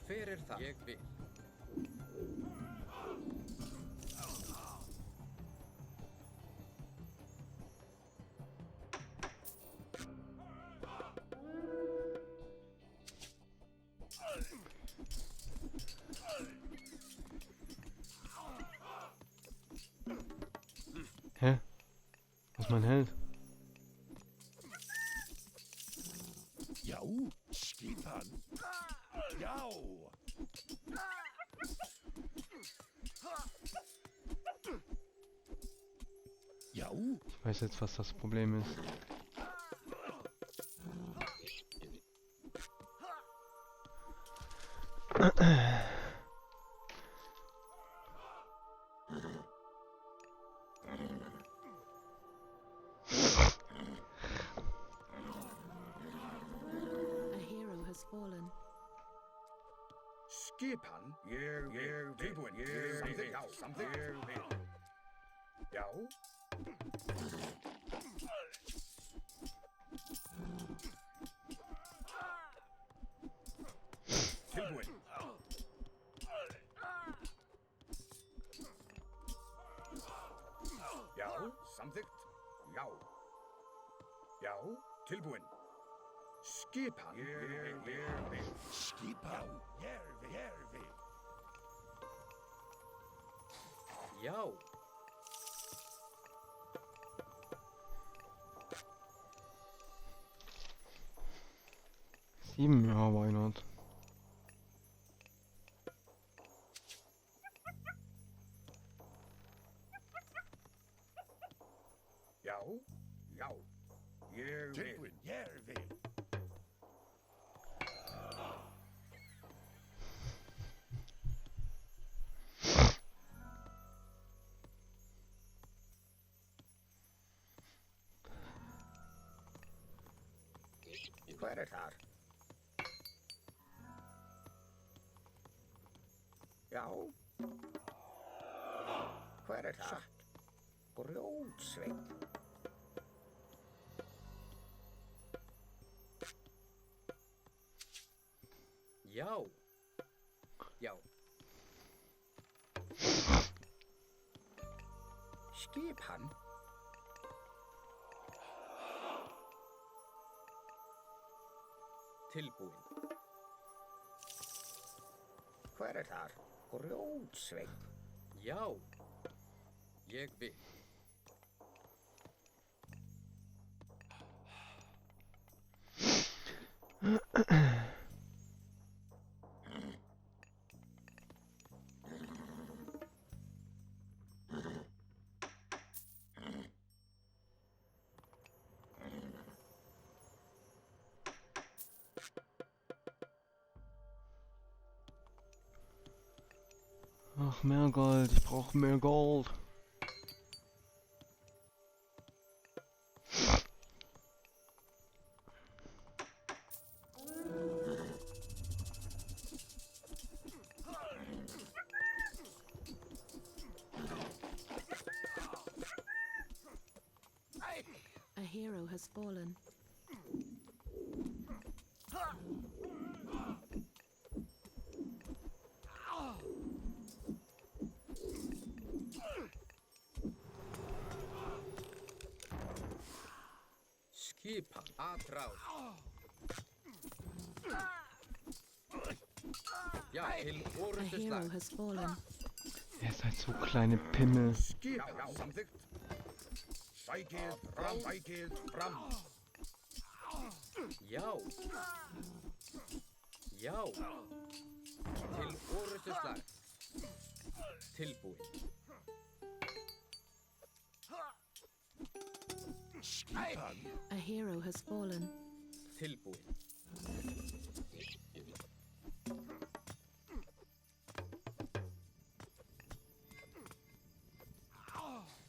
Hver er það? Ég vil. Hä? Was ist mein Held? Jau, Skipan. Jau. Jau. Ich weiß jetzt, was das Problem ist. A hero has fallen. Skipan, ég tilbúin, something, já. Tilbúin. Já, samþykkt, já. Já, tilbúin. Skipan, Skipan. Järvi. Já. Sieben, ja, why not? já, já. Ég vil. Tilbúin, Järvi. Hver er þar? Já. Hver er þar? Grjótsveinn. Já. Já. Skipan. Tilbúin. Hver er þar? Grjótsveinn. Já. Ég vil. Ach, mehr Gold. Ich brauche mehr Gold. A hero has fallen. Skipan. Atrás. Ja, til A orrustu hero slag. has fallen. Ihr seid so kleine Pimmel. Skipan. Já, samþykkt. Sækið fram. Já. Já. Til orrustu slag. Tilbúin. Skipan. A hero has fallen. Tilbúin.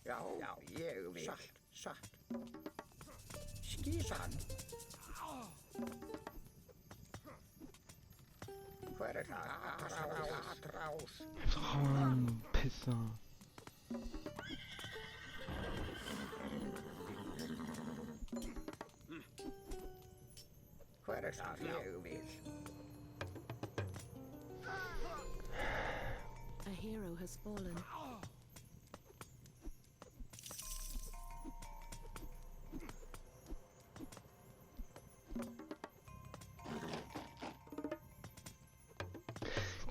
Já, ég vil. Satt. Skipan. Hver er það? Atrás. Frauen, Pisser. Hver er það? Ég vil. hero has fallen.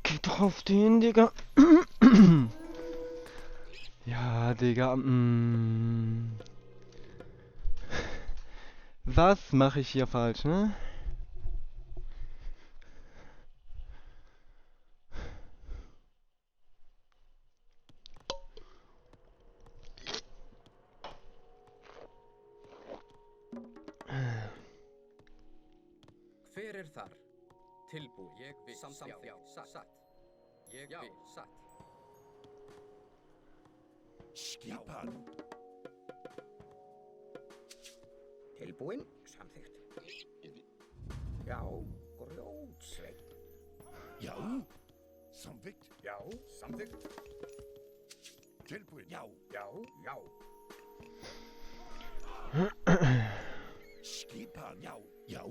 Geh drauf den, Digga. Ja, Digga. Was mache ich hier falsch, ne? Hver þar? Tilbúin. Ég vil. Já, satt. Ég vil. Satt. Skipan. Tilbúin. Samþykkt. Já, grjótsveinn. Já. Samþykkt. Já, samþykkt. Tilbúin. Já. Já, já. Skipan. Já. Já.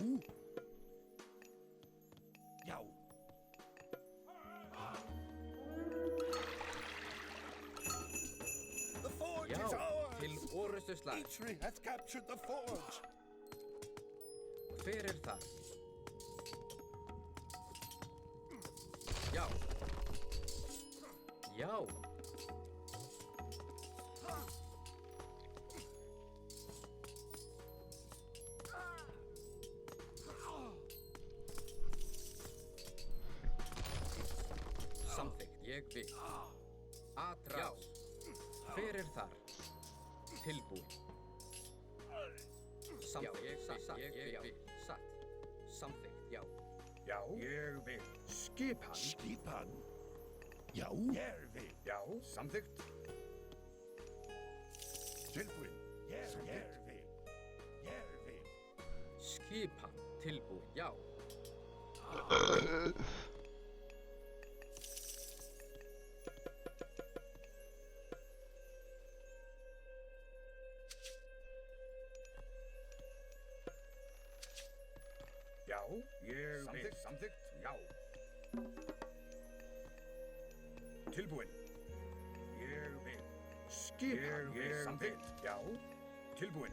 Já. The forge Já, is ours. til orustuslag. Eitri hath captured the forge. Hver þar? Já. Já. Samþykkt. Ég vil. Atrás. Hver þar? Tilbúin. Samþykkt. Ég vil. Satt. Samþykkt. Já. Já, ég vil. Skipan. Skipan. Já. Jervi. Já, samþykkt. Tilbúin. Jervi. Jervi. Skipan. Tilbúin. Já. Já, ég vil. Samþykkt. Já. Tilbúin. Ég vil. Skipan. Ég vil. Samþykkt. Já. Tilbúin.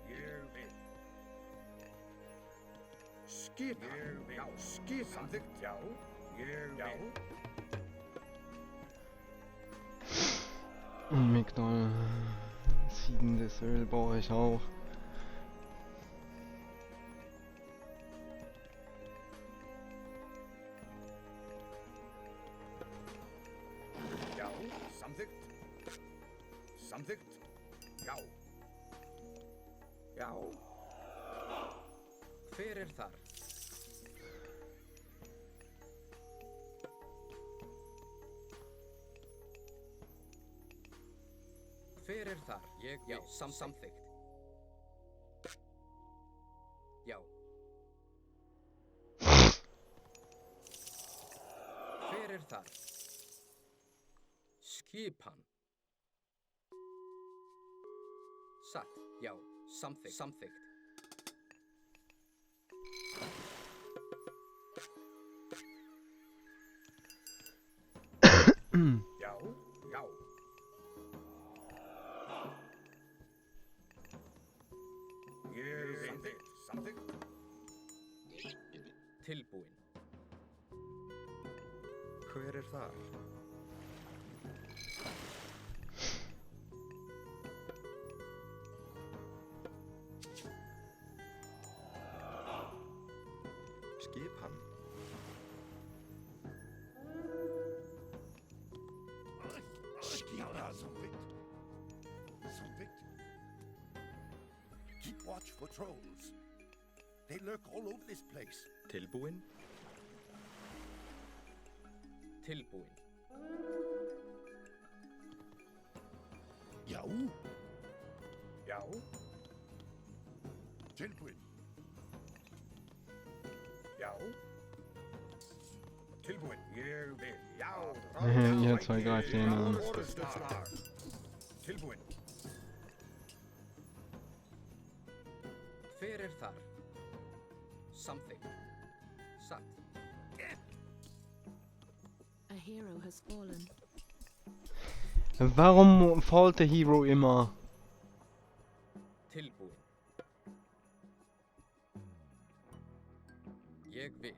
Ég vil. Skipan. Ég vil. Já, skipan. Samþykkt. Já. Ég vil. McDonald. Siedendes Öl brauche ich auch. Já, samþykkt. Samþykkt. Já. Já. Hver þar? Hver þar? Ég vil. Samþykkt. Já. Hver þar? Skipan. Satt. Já. Samþykkt. Samþykkt. Já. Já. Ég vil. Samþykkt. Samþykkt. Tilbúin. Hver þar? Skipan. Skipan. Samþykkt. Samþykkt. Keep watch for trolls. They lurk all over this place. Tilbúin. Tilbúin. Já. Já. Tilbúin. Já. Tilbúin. Ég vil. Já. Ihr zwei greift den an. Orustuslag. Tilbúin. Fyrir þar. Samþykkt. Satt. A hero has fallen. Warum fault der Hero immer? Tilbúin. Ég vil.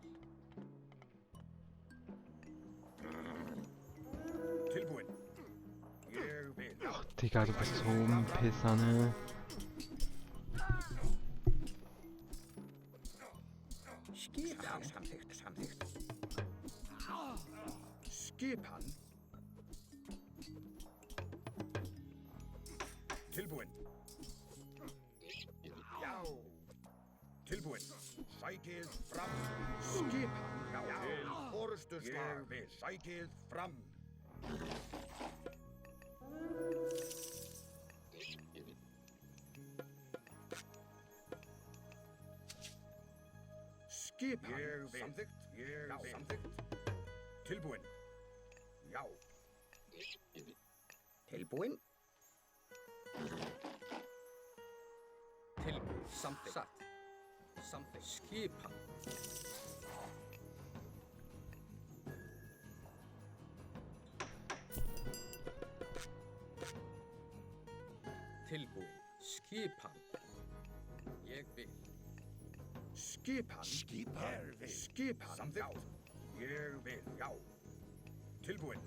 Tilbúin. Ég vil. Já. Digga, du bist so ein Pisser, ne? Skipan. Samþykkt, samþykkt. Skipan. Tilbúin. Já. Tilbúin. Sækið fram. Skipan. Já. Til forustu slag. Ég vil. Sækið fram. Skipan. Ég vil. Samþykkt. Ég vil. Samþykkt. Tilbúin. Já. Tilbúin. Tilbúin. Samþykkt. Satt. Samþykkt. Skipan. Tilbúin. Skipan. Ég vil. Skipan. Skipan. Skipan. Samþykkt. Ég vil. Já. Tilbúin.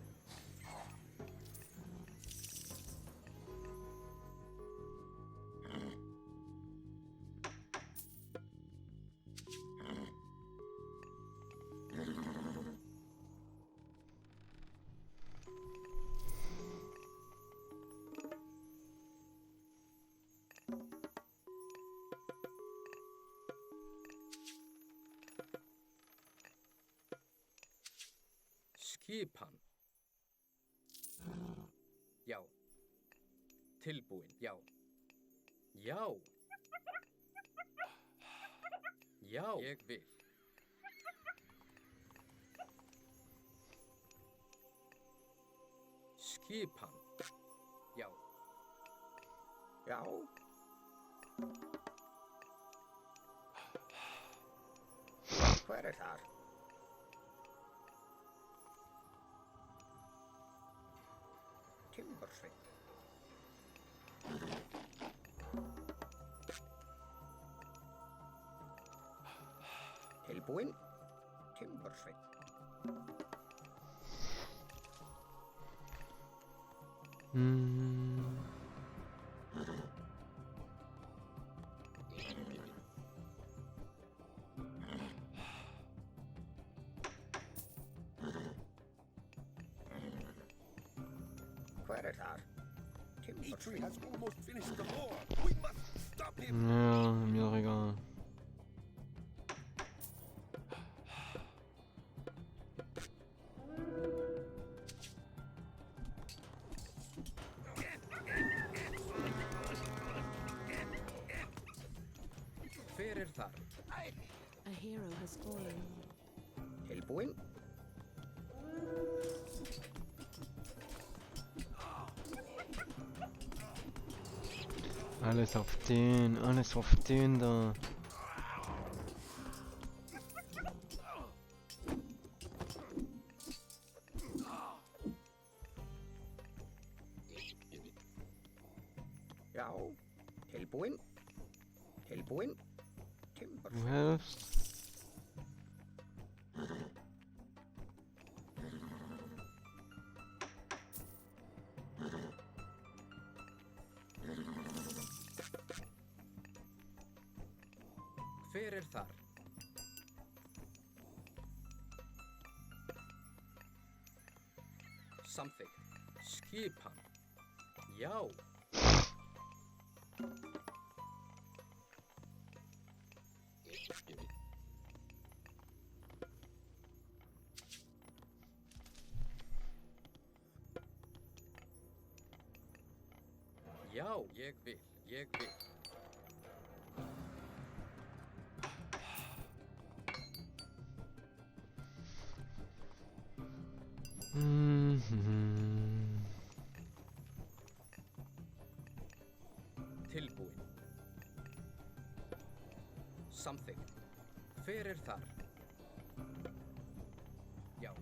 Skipan. Já. Tilbúin. Já. Já. Já. Ég vil. Skipan. Já. Já. Hver þar? Timbersveit. Tilbúin. Timbersveit. Hver þar? Eitri has almost finished the war. We must stop him. Ja, mir doch egal. Hver þar? A hero has fallen. Tilbúin. Alles auf den da. Já. Tilbúin. Tilbúin. Du Timbersveit. helfst. Hver þar? Samþykkt. Skipan. Já. Já, ég vil. Ég vil. Tilbúin. Samþykkt. Hver er þar? Já.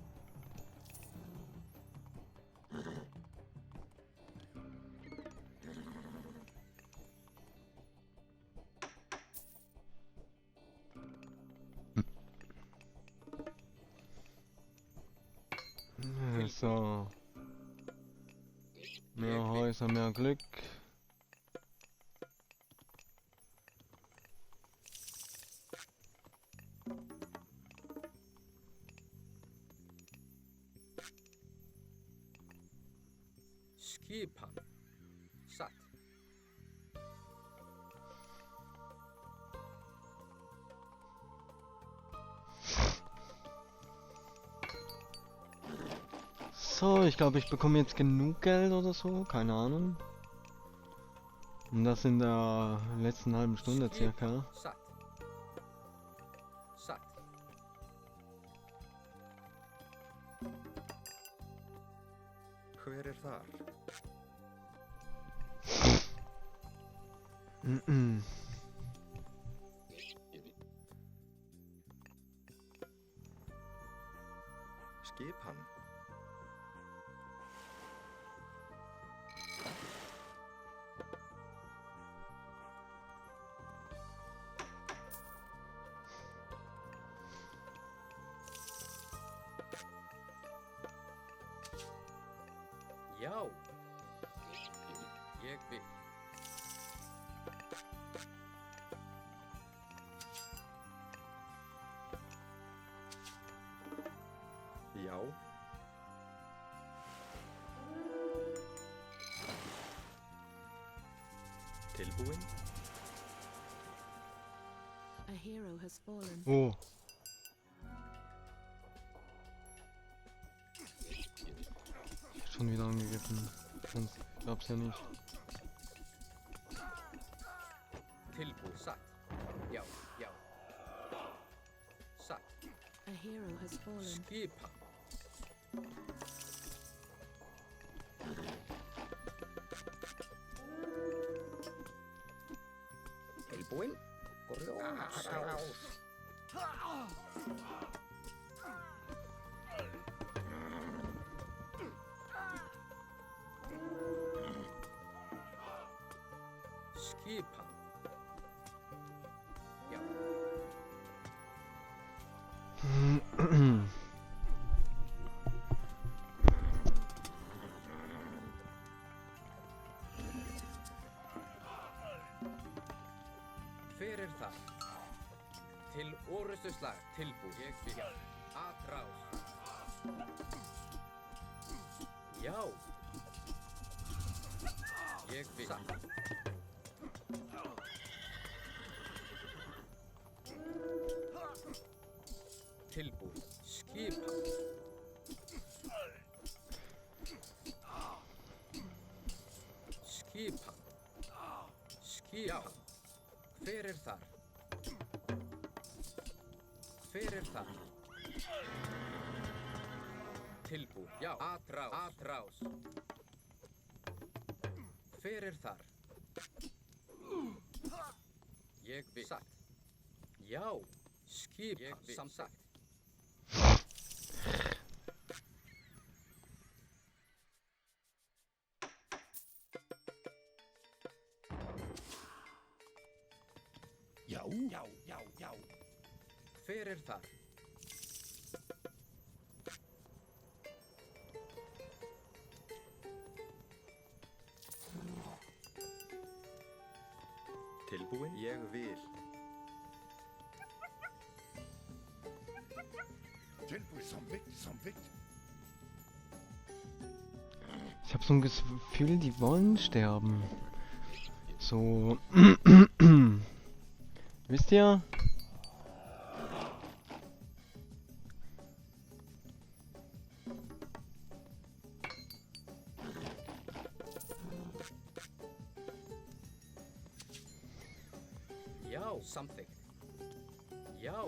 So. Mehr Häuser, mehr Glück. Skipan. Satt. So, ich glaube, ich bekomme jetzt genug Geld oder so, keine Ahnung. Und das in der letzten halben Stunde circa. Satt. Satt. Hver er þar? Skipan. Já. Ég vil. Já. Tilbúin. A hero has fallen. Oh. Schon wieder angegriffen. Sonst glaub's ja nicht. Tilbúið. Satt. Já. Já. Satt. A hero has fallen. Skipan. Tilbúin. Grjónsás. Skipan. Já. Hver er það? Til orustuslag. Tilbúið. Ég vil. Atrás. Já. Ég vil. Satt. Tilbúið. Skipan. Skipan. Skipan. Hver er þar? Hver er þar? Tilbúið. Já. Atrás. Atrás. Hver er þar? Ég vil. Satt. Já. Skipan. Ég vil. Samsagt. Já, já, já, já. Hver er þar? Tilbúin. Ég vil. Tilbúið, samþykkt. Ich habe so ein Gefühl, die wollen sterben. So. Wisst ihr? Já. Samþykkt. Já.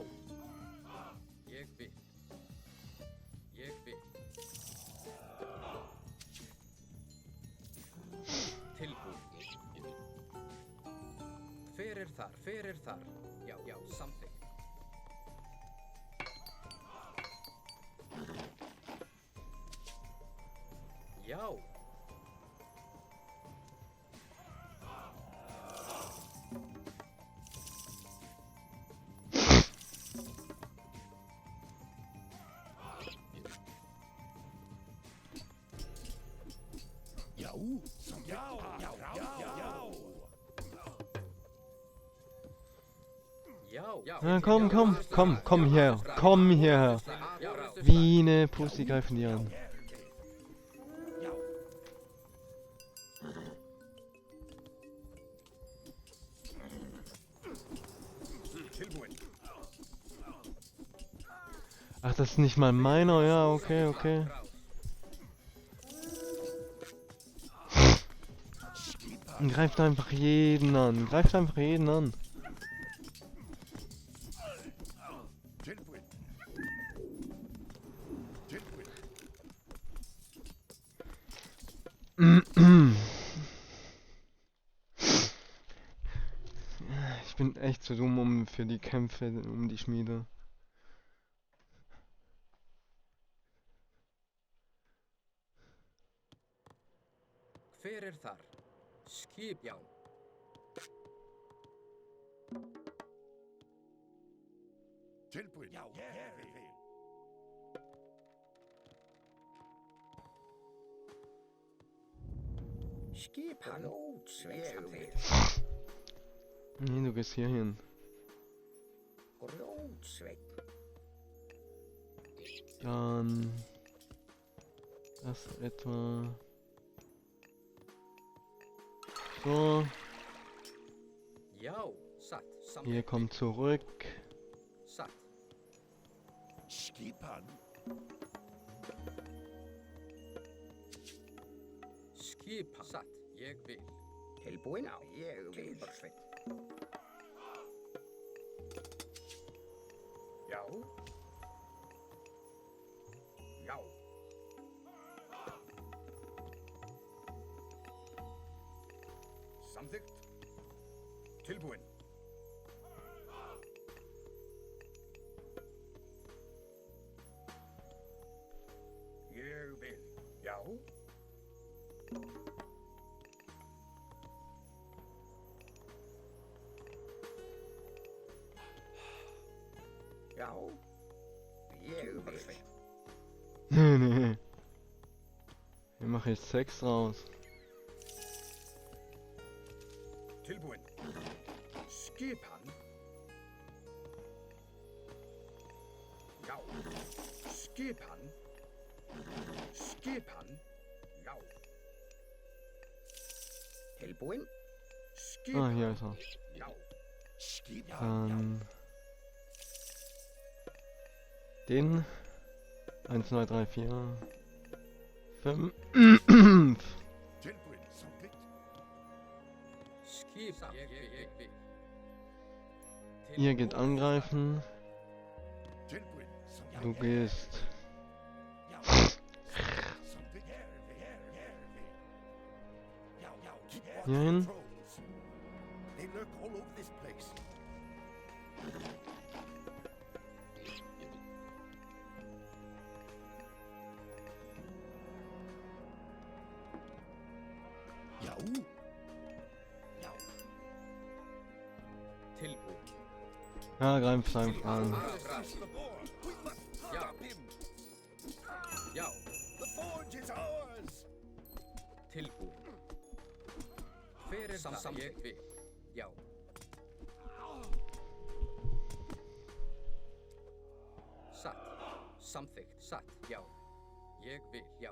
Ég vil. Ég vil. Tilbúið. Hver er þar? Hver er þar? Já. Já, samþykkt. Já. Já, Já. Ja, komm her. Komm hierher. Wie eine Pussy greifen die an. Tilbúin. Ach, das ist nicht mal meiner. Ja, okay, okay. Greift einfach jeden an. Greift einfach jeden an. Tilbúin. Tilbúin. Ich bin echt zu dumm für die Kämpfe um die Schmiede. Hver þar? Skip, já. Tilbúin. Já, herri. Skipan Grjótsveit. Nee, du gehst hier hin. Grjótsveit. Dann... Das etwa... So, Já, satt. Samþykkt. hier kommt zurück. Satt. Skipan. Skipa. Satt. Ég vil. Tilbúin. Já, ég vil. Sveit. Já. Já. Samþykkt. Tilbúin. Ég vil. Já. Já. Ég vil. Nee, nee. Wir machen jetzt Sex raus. Tilbúin. Skipan. Já. Skipan. Skipan. Já. Tilbúin. Skipan. Ah, hier ist er. Já. Dann... Den... 1, 2, 3, 4... 5... Tilbúin. Samþykkt. Skipa. Ég vil. Ihr geht angreifen. Tilbúin. Du gehst... Samþykkt. Hier hin. Trolls. They lurk all over this place. Já. Já. Tilbúin. Ja, greif einfach an. The boar. We must Já. stop him. Já. The forge is ours. Tilbúin. Hver það? Ég vil. Já. Satt. Samþykkt. Satt. Já. Ég vil. Já.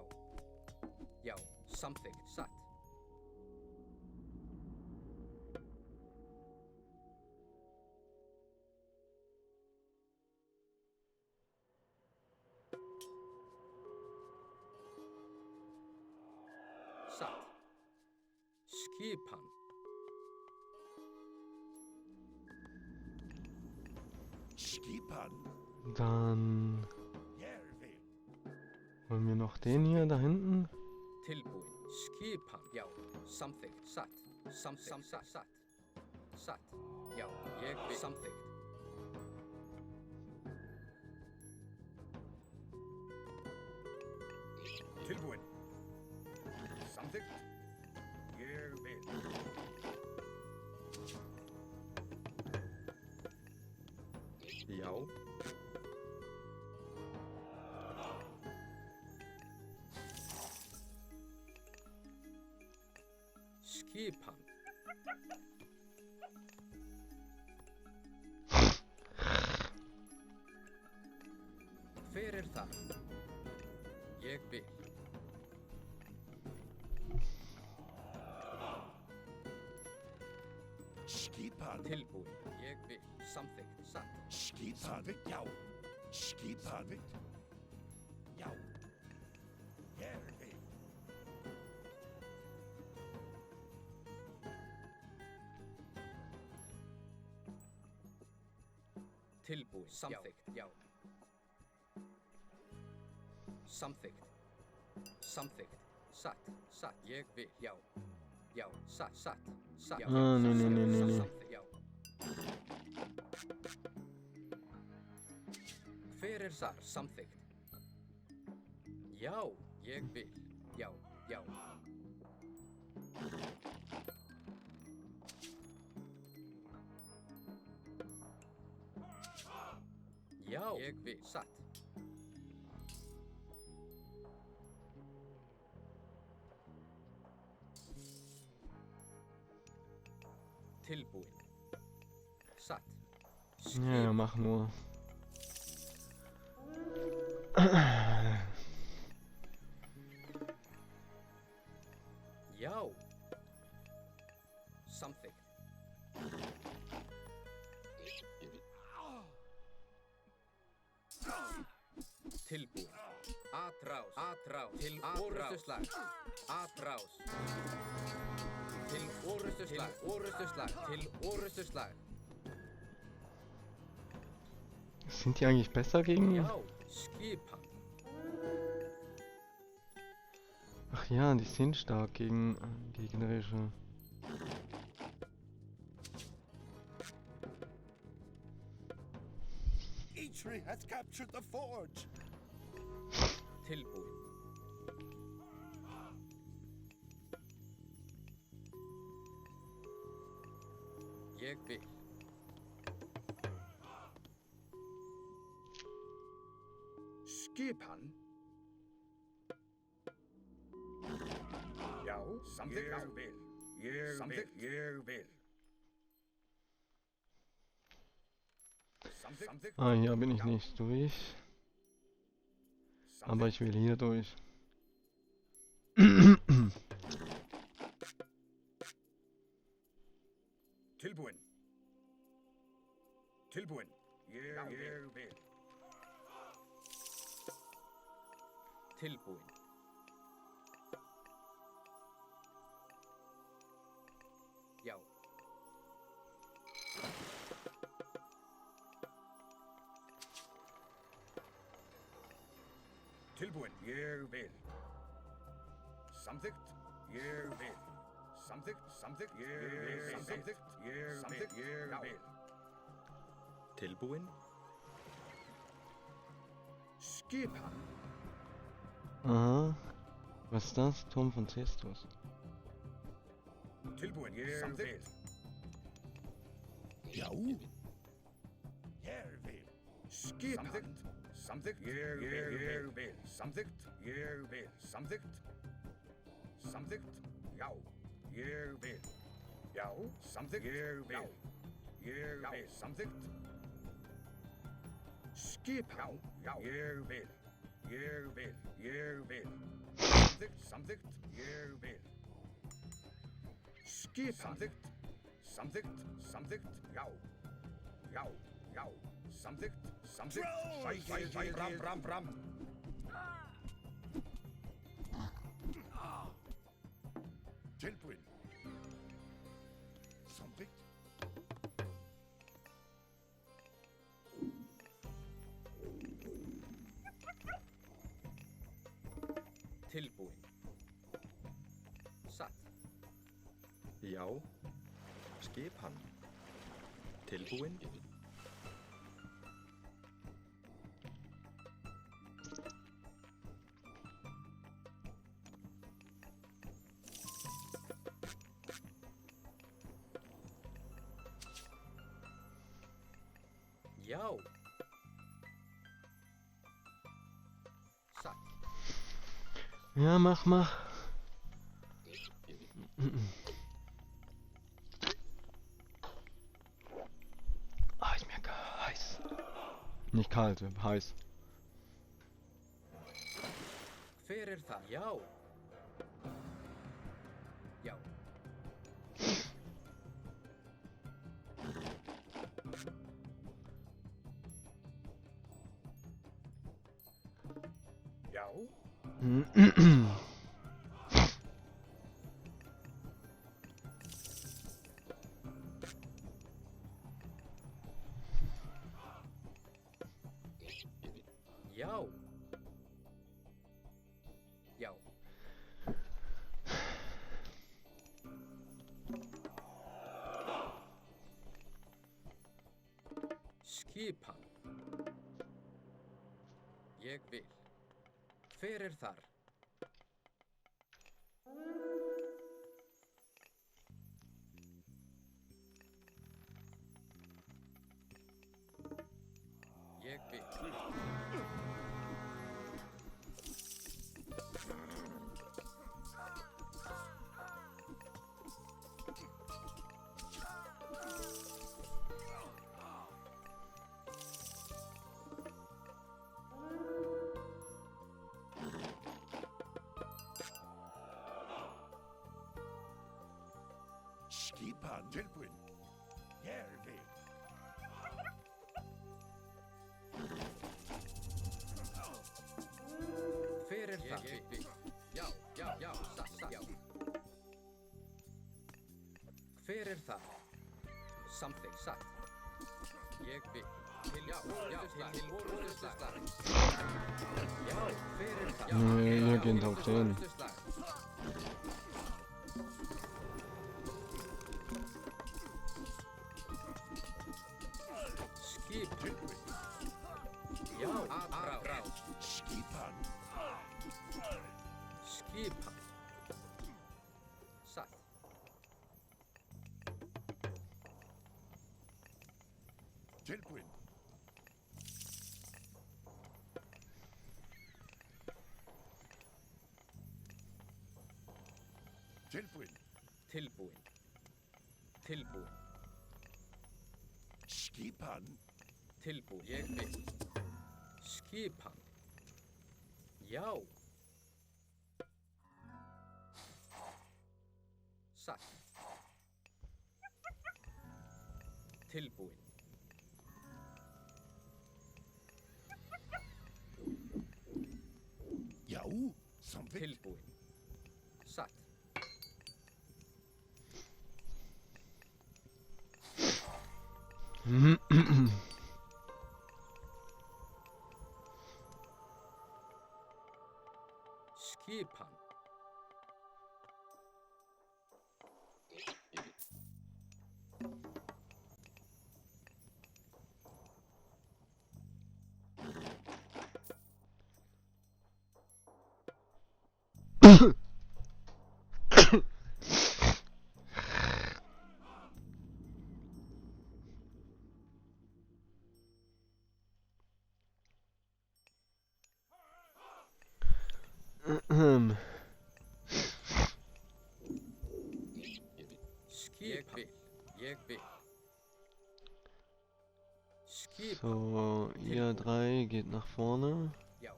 Já. Samþykkt. Satt. Satt. Skipan. Skipan. Dann... Järvi. Wollen wir noch den hier da hinten? Tilbúin. Skipan. Já. Samþykkt. Satt. Satt. Satt. Já. Ég vil. Samþykkt. Tilbúin. Samþykkt. Ég vil. Já. Skipan. Hver er það? Ég vil. Skipan. Tilbúin. Ég vil. Samþykkt. Satt. Skipan. Já. Skipan. Já. Ég vil. Tilbúin. Samþykkt. Já. Samþykkt. Samþykkt. Satt. Satt. Ég vil. Já. Já. Satt. Satt. Satt. Já. Ah, nee, nee, nee, nee, nee. Samþykkt. Já. Hver er þar? Samþykkt. Já. Ég vil. Já. Já. Já. Ég vil. Satt. Tilbúin. Satt. Ja, mach nur. Já. Samþykkt. Tilbúin. Atrás. Atrás. Til orustuslag. Atrás. Til orustuslag. Orustuslag. Til orustuslag. Sind die eigentlich besser gegen... Já. Skipan. Ach ja, die sind stark gegen gegnerische. Eitri has captured the forge. Tilbúin. Ég vil. Skipan. Já. Samþykkt. Ég vil. Ég samþykkt. Ég vil. Samþykkt. Ah, hier bin ich nicht durch. Aber ich will hier durch. Tilbúin. Tilbúin. Ég vil. Tilbúin. Já. Tilbúin. Ég vil. Samþykkt. Ég vil. Samþykkt. Samþykkt. Ég vil. Samþykkt. Ég samþykkt. Ég vil. Tilbúin. Skipan. Aha. Was ist das? Turm von Cestus. Tilbúin. Ég vil. Já. Ég vil. Skipan. Samþykkt. Ég vil. Samþykkt. Ég vil. Samþykkt. Samþykkt. Já. Ég vil. Já. Samþykkt. Ég vil. Ég vil. Samþykkt. Skipan. Já. Ég vil. Ég vil. Ég vil. Samþykkt. Samþykkt. Ég vil. Skipan. Samþykkt. Samþykkt. Samþykkt. Já. Já. Já. Samþykkt. Samþykkt. Sækið. Fram. Tilbúin. Samþykkt. Tilbúin. Satt. Já. Skipan. Tilbúin. Já. Satt. Ja, mach. Ah, ist mir heiß. Nicht kalt, heiß. Hver það? Já. Já. Já. Já. Já. Skipan. Ég vil. Hver þar? Ég vil. Skipan. Tilbúin. Ég vil. Hver það? Ég vil. Já, satt, já. Hver það? Something, satt. Ég vil. Til orrustuslag. Já, hver það? Nee, ihr geht auf den. Skip. Tilbúin. Já, aðrás. Skipan. Skipan. Satt. Tilbúin. Tilbúin. Tilbúin. Tilbúin. Skipan. Tilbúin. Ég vil. Skipan. Já. Satt. Tilbúin. Já. Something. Tilbúin. Satt. Skipan. Skipan. Ég vil. Skipan. So, ihr drei geht nach vorne. Já.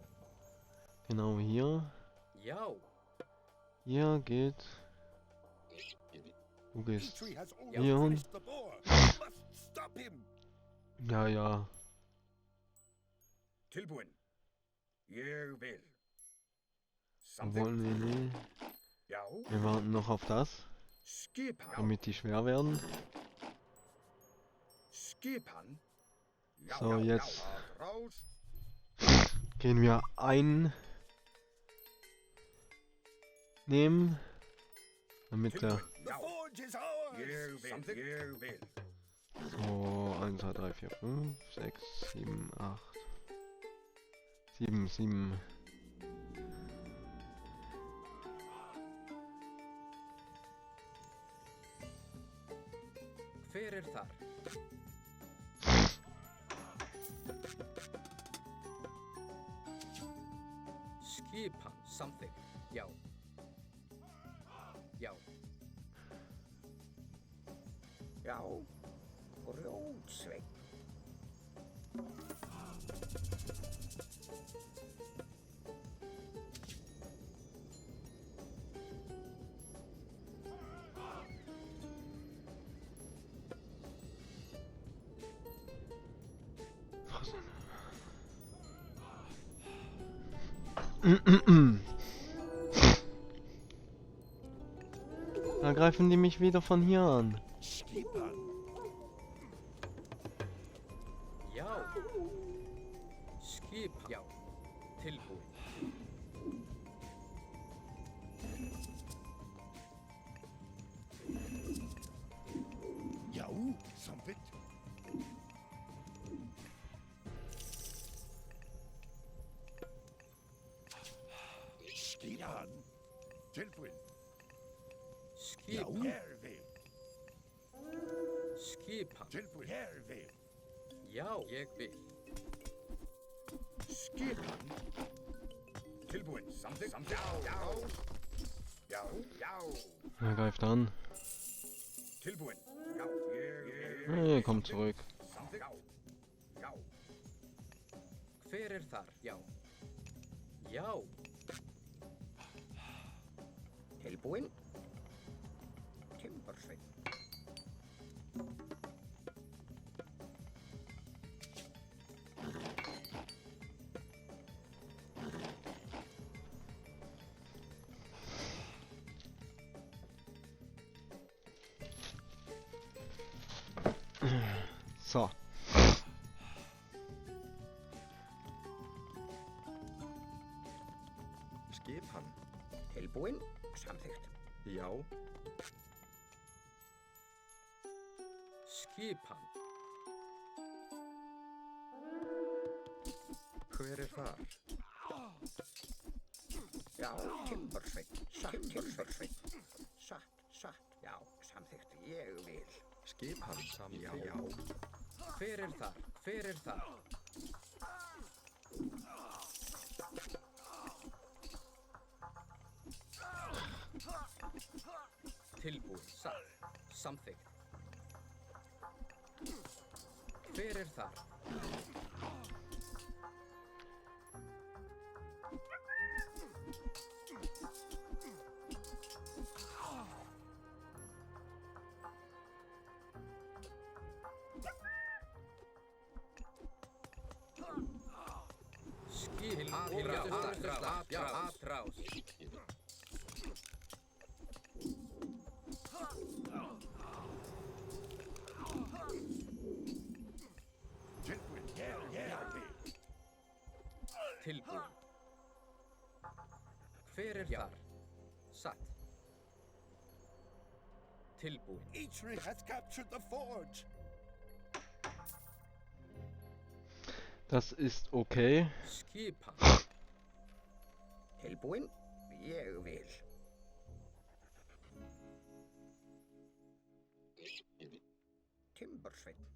Genau hier. Já. Ihr geht. Du gehst. Petrie has almost Hier und. finished the boar. We must stop him. Ja. Tilbúin. Ég vil. Wollen wir nicht. Já. Wir warten noch auf das, Skipan. damit die schwer werden. Skipan. Já, So, jetzt Aðrás. gehen wir einnehmen, damit der. Tilbúin. The Já. forge is ours. Ég vil. Ég vil. So, 1, 2, 3, 4, 5, 6, 7, 8. 7. Hver þar? Skipan, samþykkt. Já. Já. Já, grjótsveinn. Da greifen die mich wieder von hier an. Skipan. Já. Skip, já. Tilbúin. Já, samþykkt. Skipan. Tilbúin. Já, Skipan. hér við. Skipan. Tilbúin. Hér við. Já, ég vil. Skipan. Tilbúin. Samþykkt. Já, já. Já, já. Er greift an. Tilbúin. Já, Er kommt zurück. Samþykkt. Já. Já. Hver þar? Já. Já. Tilbúin. Timbersveinn. So. Skipan. Tilbúin. Samþykkt. Já. Skipan. Hver þar? Já, timbersveinn. Timbersveinn. Satt. Já, samþykkt. Ég vil. Skipan. Já. Já. Hver þar? Hver þar? Tilbúin, satt, samþykkt. Hver þar? Skip, atrás. Tilbúin. Hér við. Tilbúin. Hver þar? Satt. Tilbúin. Eitri hath captured the forge. Das ist okay. Skipan. Tilbúin. Ég vil. Timbersveinn.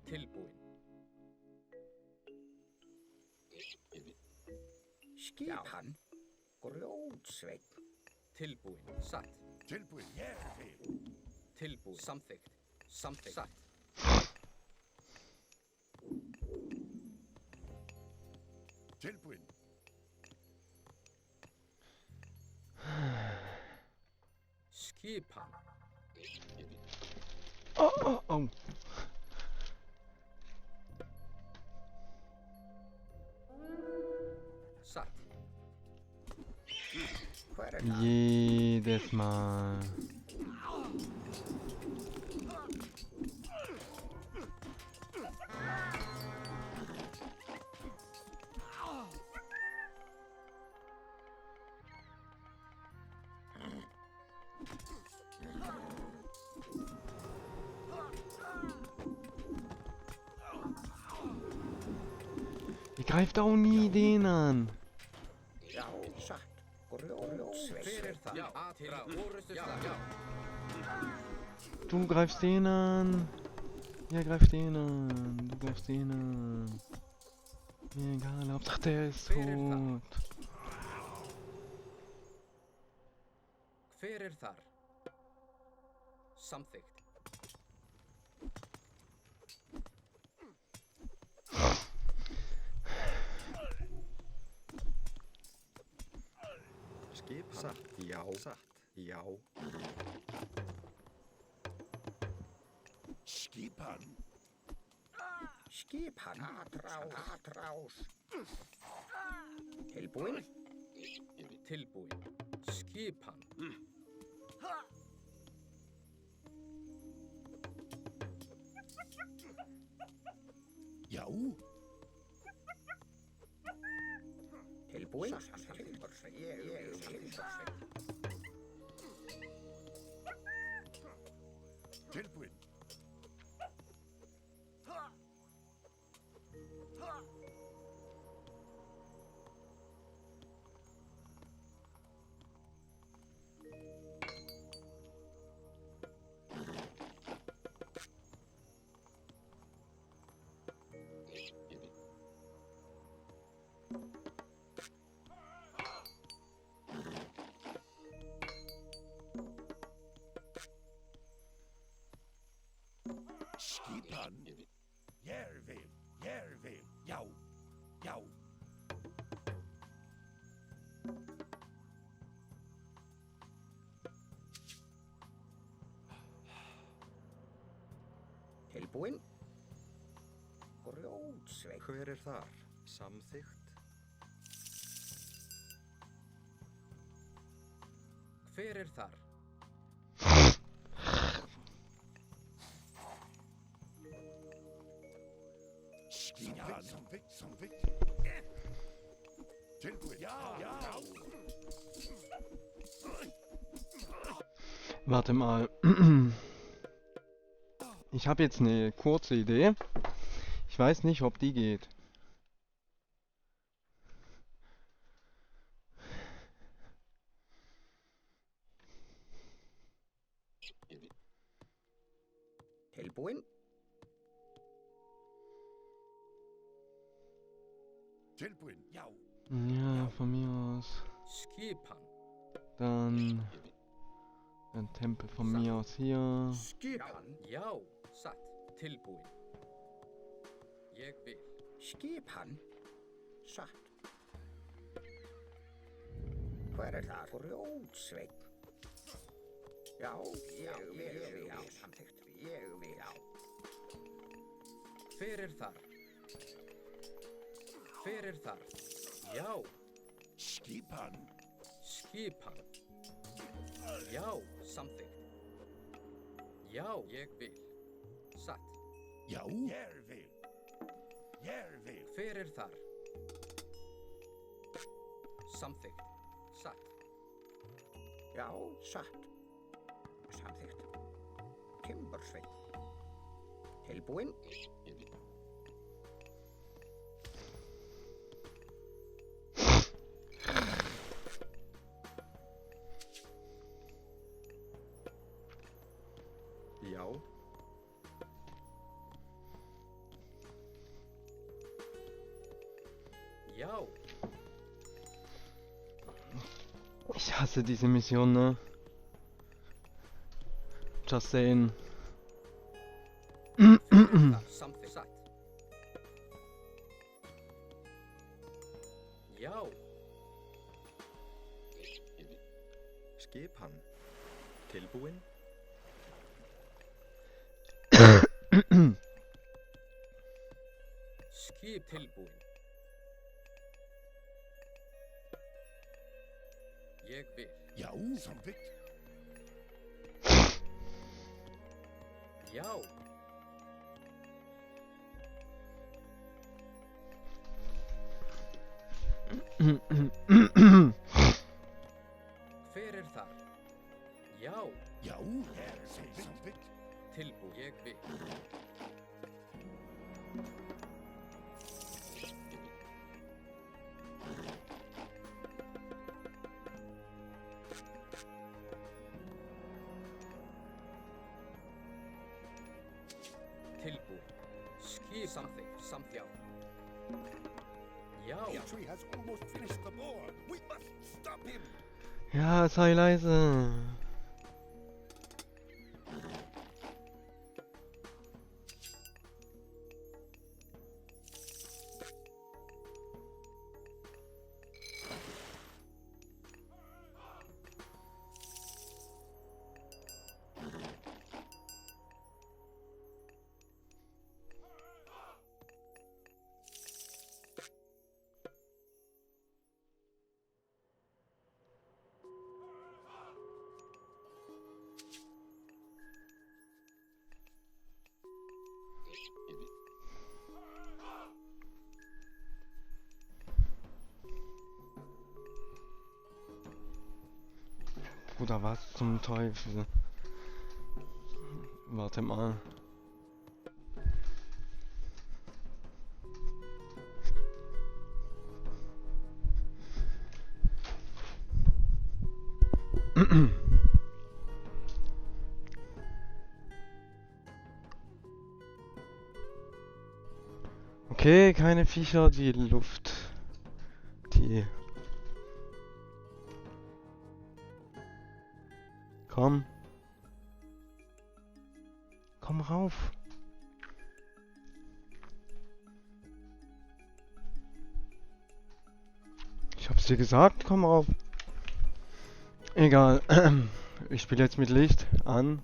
Tilbúin. Skipan. Grjótsveinn. Tilbúin. Satt. Tilbúin. Hér við. Tilbúin. Samþykkt. Samþykkt. Satt. Tilbúin. Skipan. Oh. Satt. Hver það? Jedes Mal. Ihr greift auch nie den an. Já, satt. Grjótsveinn. Hver þar? Já, atrás. Orrustuslag. Já. Du greifst den an. Ja, greif den an. Du greifst den an. Mir egal, Hauptsache der ist Hver er það? tot. Hver þar? Samþykkt. Skipan. Satt. Já. Satt. Já. Skipan. Skipan. Atrás. Tilbúin. Tilbúin. Skipan. Já. Tilbúin. Timbursveit. Timbursveit. Tilbúin. Skipan. Ég vil. Já. Tilbúin. Grjótsveit. Hver er þar? Samþykkt. Hver þar? Skipan. Samþykkt. Tilbúin. Já. Warte mal. Ich habe jetzt eine kurze Idee. Ich weiß nicht, ob die geht. Tilbúin. Tilbúin. Já. Ja, von mir aus. Skipan. Dann ein Tempel von mir aus hier. Skipan. Já. Satt. Tilbúin. Ég vil. Skipan. Satt. Hver er það? Grjótsveit. Já. Samþykkt. Ég vil. Já. Hver þar? Hver þar? Já. Skipan. Skipan. Já. Samþykkt. Já. Ég vil. Satt. Já. Ég vil. Hver þar? Samþykkt. Satt. Já. Satt. Samþykkt. Timbursveit. Tilbúin. Já. Já. Ich hasse diese Mission, ne? Just saying. Samþykkt. Satt. Já. Skipan. Tilbúin. Skip tilbúin. Ég vil. Já. Samþykkt. Já. Hver þar? Já. Já. Samþykkt. Tilbúin. Ég vil. Tilbúin. Skip samþykkt. Já. Já. Petrie has almost finished the boar. We must stop him. Ja, sei leise. Bruder, was zum Teufel? Warte mal. Okay, keine Viecher, die Luft. Die. Komm. Komm rauf. Ich hab's dir gesagt, komm rauf. Egal. Ich spiele jetzt mit Licht an.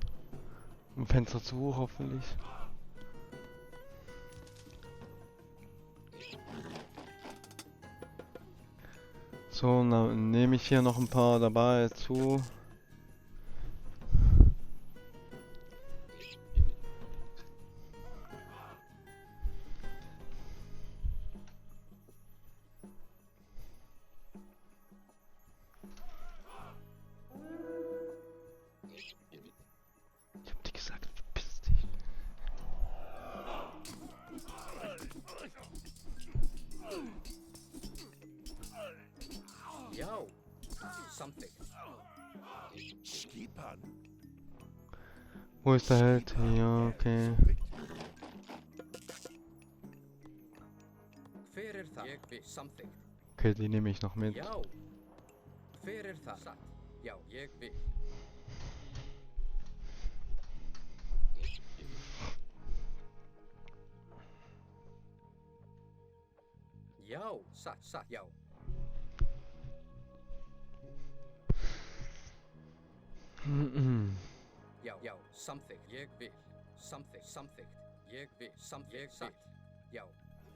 Und Fenster zu, hoffentlich. So, dann nehme ich hier noch ein paar dabei zu. Ich hab dir gesagt, verpiss dich. Yo. Something. Skipan. Wo ist der Held? Ja, okay. Hver það? Ég vil something. Okay, die nehme ich noch mit. Já. Hver það? Satt. Já, ég vil. Já, satt, já. Já, something. Ég vil. Something. Ég vil. Ég satt. Já.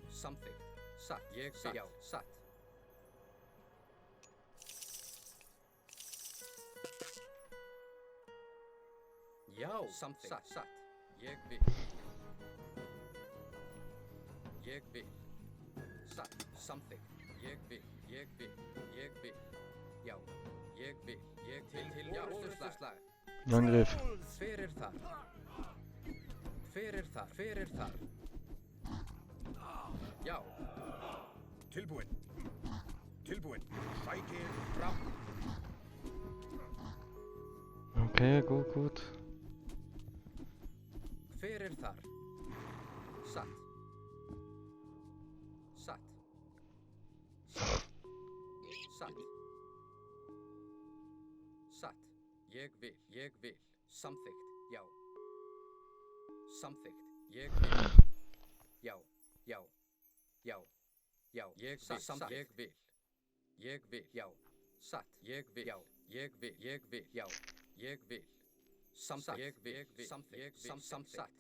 Something. Satt. Ég satt. Já, satt. Já, something. Satt. Ég vil. Ég vil. Satt. Something. Ég vil. Já, ég vil. Ég til já, orðslag. Angriff. Hver það? Hver það? Já. Tilbúin. Sækið fram. Okay, gut. Hver þar? Satt. Ég vil. Samþykkt, já. Samþykkt, ég vil. Já. Ég vil, já. Satt, ég vil, já. Ég vil, já. Ég vil. Samþykkt, ég vil. Satt. Ég vil, samþykkt.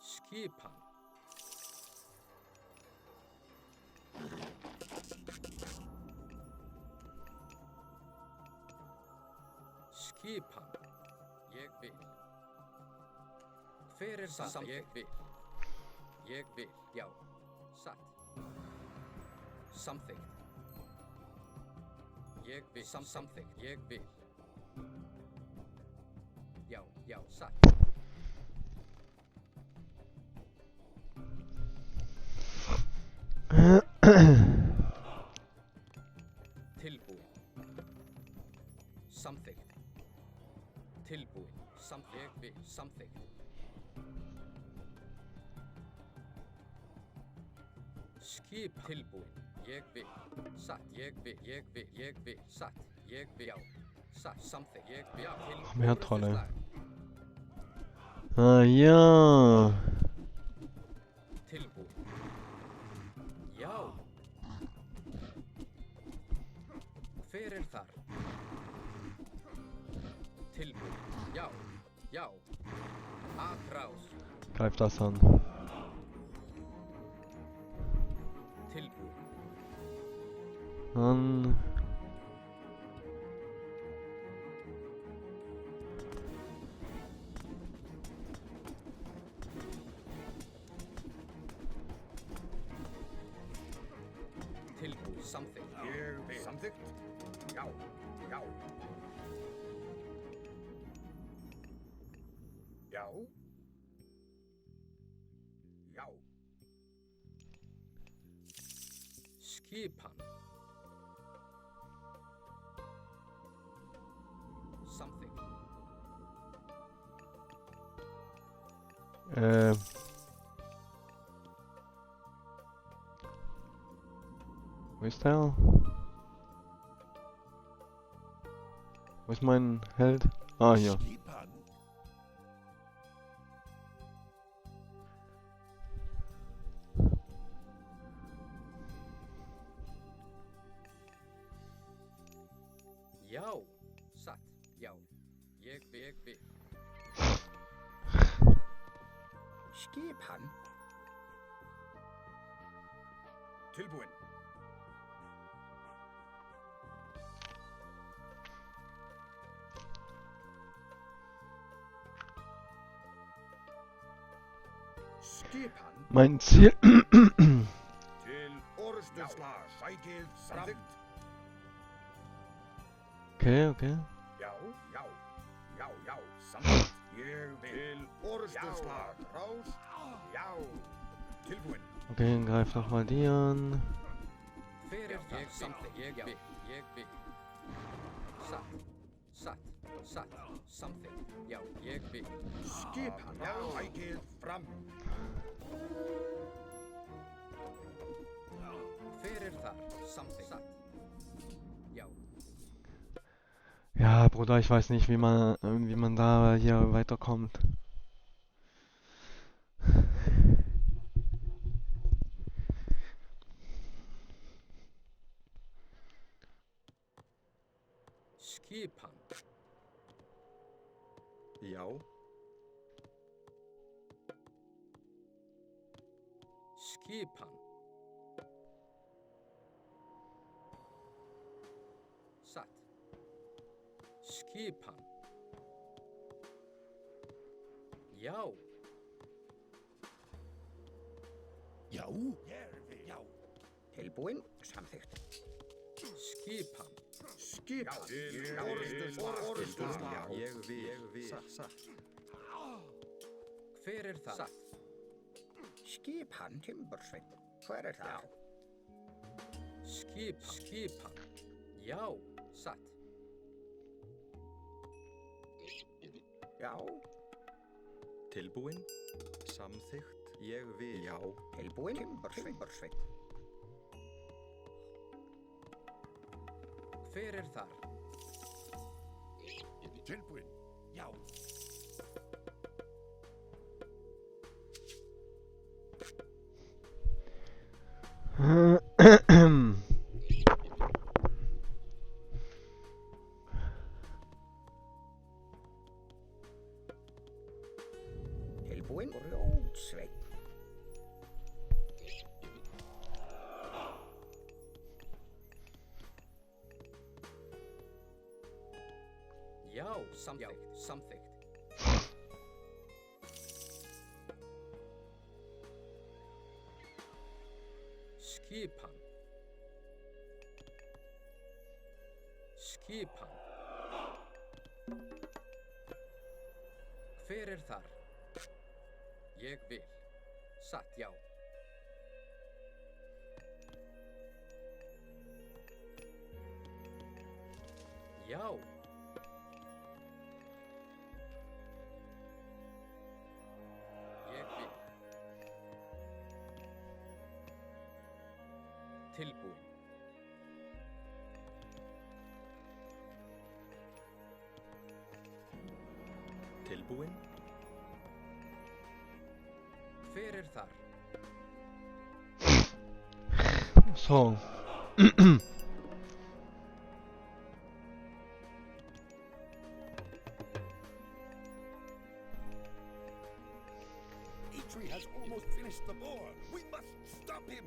Skipan. Ég vil. Hver það? Ég vil, já. Satt. Samþykkt. Ég vil, samþykkt. Ég vil. Já, satt. Tilbúin. Samþykkt. Tilbúin. Ég vil. Samþykkt. Skip tilbúin. Ég vil. Satt. Ég vil. Satt. Ég vil. Já. Satt. Samþykkt. Ég vil. Já. Kom her, Trolle. Orrustuslag. Ah ja. Tilbúin. Já. Hver er þar? Tilbúin. Já. Já. Atrás. Greif das an. Tilbúin. Dann. Tilbúin. Samþykkt. Ég vil. Samþykkt. Já. Já. Já. Já. Skipan. Samþykkt. Wo ist der? Wo ist mein Held? Ah, hier. Skipan. Já. Satt. Já. Ég vil. Skipan. Tilbúin. Skipan Mein Ziel. til orrustuslag. Sækið fram. Okay, okay. Já, já, já, já, samþykkt. Ég vil. Til orrustuslag. Rás. Já. Tilbúin. Okay, greif doch mal die an. Hver er það? Samþykkt. Ég vil. Satt. Satt. Satt. Samþykkt. Já. Ég vil. Skipan. Já. Sækið fram. Hver er þar? Samþykkt. Satt. Já. Ja, Bruder, ich weiß nicht, wie man da hier weiterkommt. Skipan. Já. Skipan. Satt. Skipan. Já. Já. Já. Tilbúin. Samþykkt. Skipan. Skipan. Til orrustuslag. Ég vil. Satt. Hver er það? Satt. Skipan. Timbursveinn. Hver er það? Skipan. Já. Satt. Já. Tilbúin. Samþykkt. Ég vil. Já. Tilbúin. Timbursveinn. Hver er þar? Tilbúin. Já. Tilbúin. Rjótsveinn. Já. Samþykkt. Samþykkt. Skipan. Skipan. Hver er þar? Ég vil. Satt. Já. Já. Ég vil. Tilbúin. Tilbúin. Hver er þar? So. Atri has almost finished the boar. We must stop him.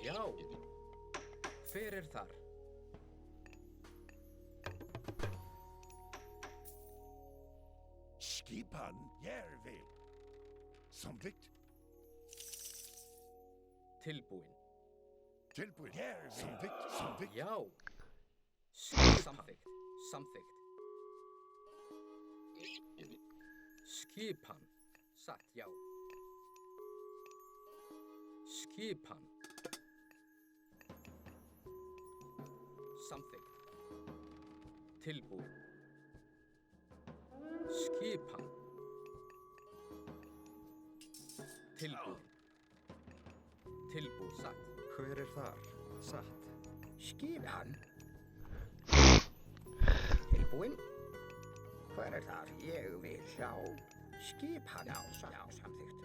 Já. Hver er þar? Skipan Järvi. Samþykkt. Tilbúin. Tilbúin. Järvi. Samþykkt. Samþykkt. Já. Samþykkt. Samþykkt. Skipan. Satt, já. Skipan. Samþykkt. Tilbúin. Skipan. Tilbúin. Tilbúin. Satt. Hver er þar? Satt. Skipan. Tilbúin. Hver er þar? Ég vil sjá. Skipan. Já, samþykkt.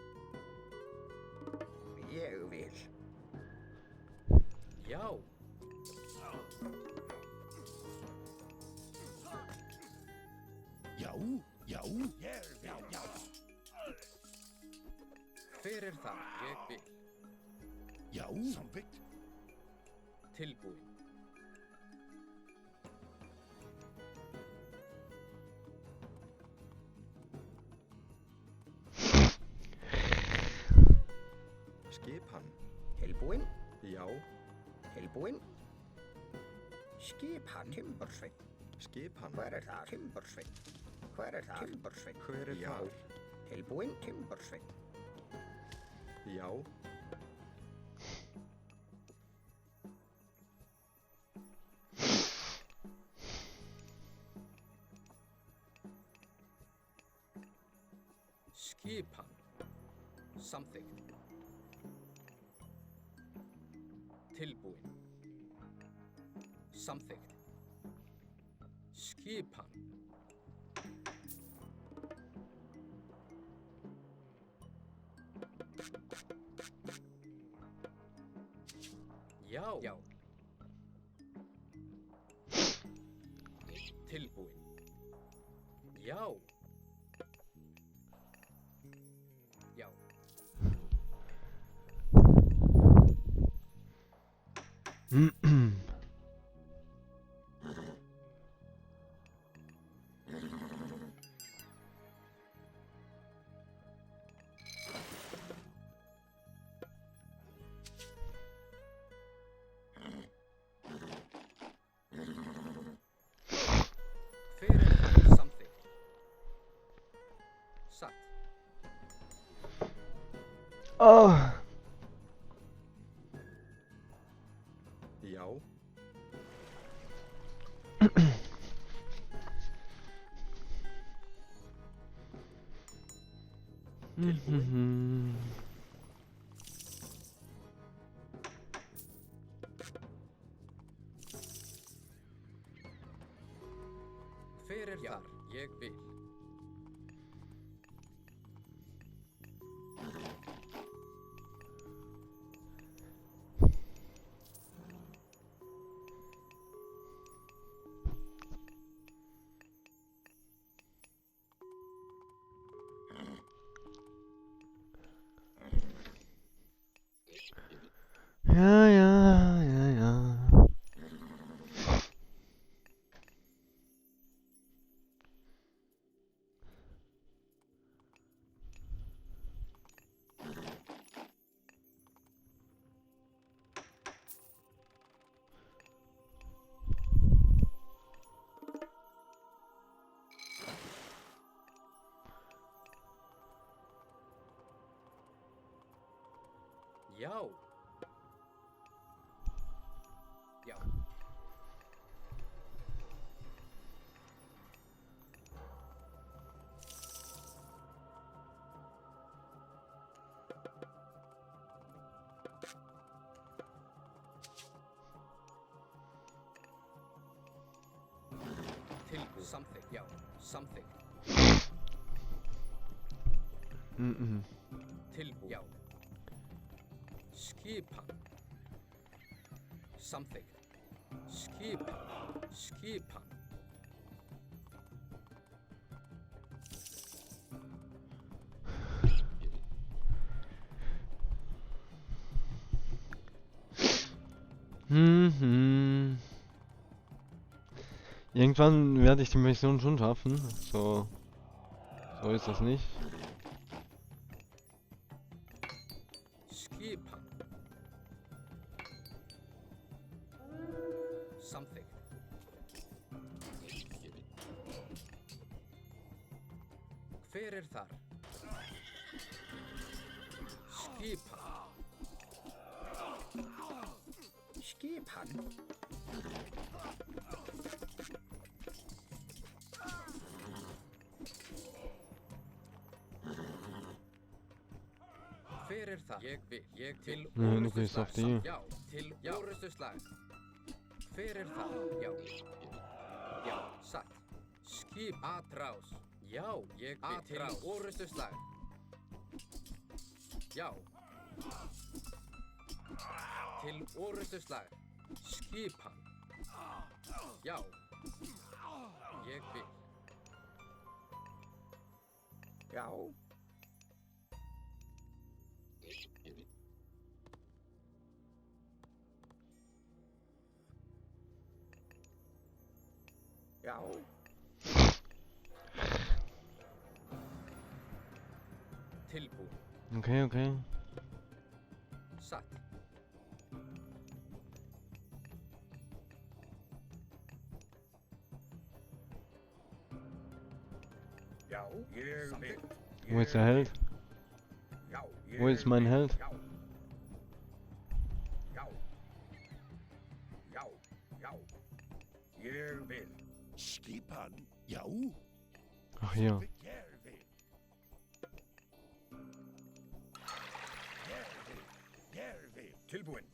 Ég vil. Já. Já. Já. Järvi. Já. Hver er þar? Ég vil. Já. Samþykkt. Tilbúin. Skipan. Tilbúin. Já. Tilbúin. Skipan. Timbursveinn. Skipan. Hver er þar? Timbursveinn. Hver er þar? Timbursveinn. Hver er Já. þar? Tilbúin. Timbursveinn. Já. Skipan. Samþykkt. Tilbúin. Samþykkt. Skipan. Já. Já. Tilbúin. Já. Já. Hver er það? Samþykkt. Satt. Oh. Já. Hver er þar? Ég vil. Ja, ja, ja, ja. Já. Já. Tilbúið. Samþykkt. Já. Samþykkt. Tilbúið. Já. Skipan. Samþykkt. Skipan. Skipan. Irgendwann werde ich die Mission schon schaffen. So ist das nicht. Skipan. Samþykkt. Hver þar? Skipan. Skipan. Hver það? Ég vil. Ég til Nee, du gehst auf die. Já, til orustuslag. Hver það? Já. Já, satt. Skip atrás. Já, ég vil til orustuslag. Já. Til orustuslag. Skipan. Já. Ég vil. Já. Já. Tilbúið. Okay. Satt. Já. Ég vil. Wo ist der Held? Já. Wo ist mein Held? Já. Já. Já. Já. Ég vil. Skipan. Já. Ach hier. Ég vil. Ég vil. Tilbúin.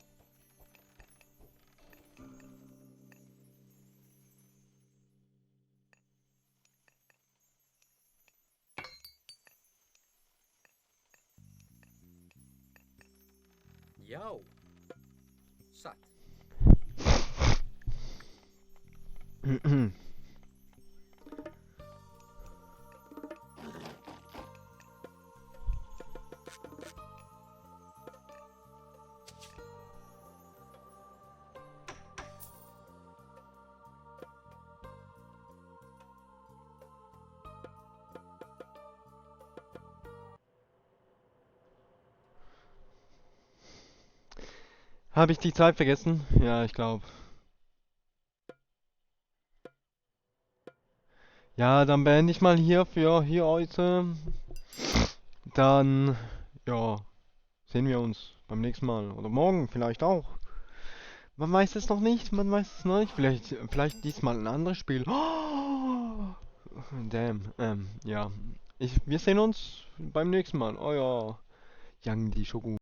Já. Satt. Habe ich die Zeit vergessen? Ja, ich glaube. Ja, dann beende ich mal hier für hier heute. Dann, ja, sehen wir uns beim nächsten Mal. Oder morgen vielleicht auch. Man weiß es noch nicht, Vielleicht diesmal ein anderes Spiel. Oh, damn, ja. Wir sehen uns beim nächsten Mal. Euer Yang Di Shogun.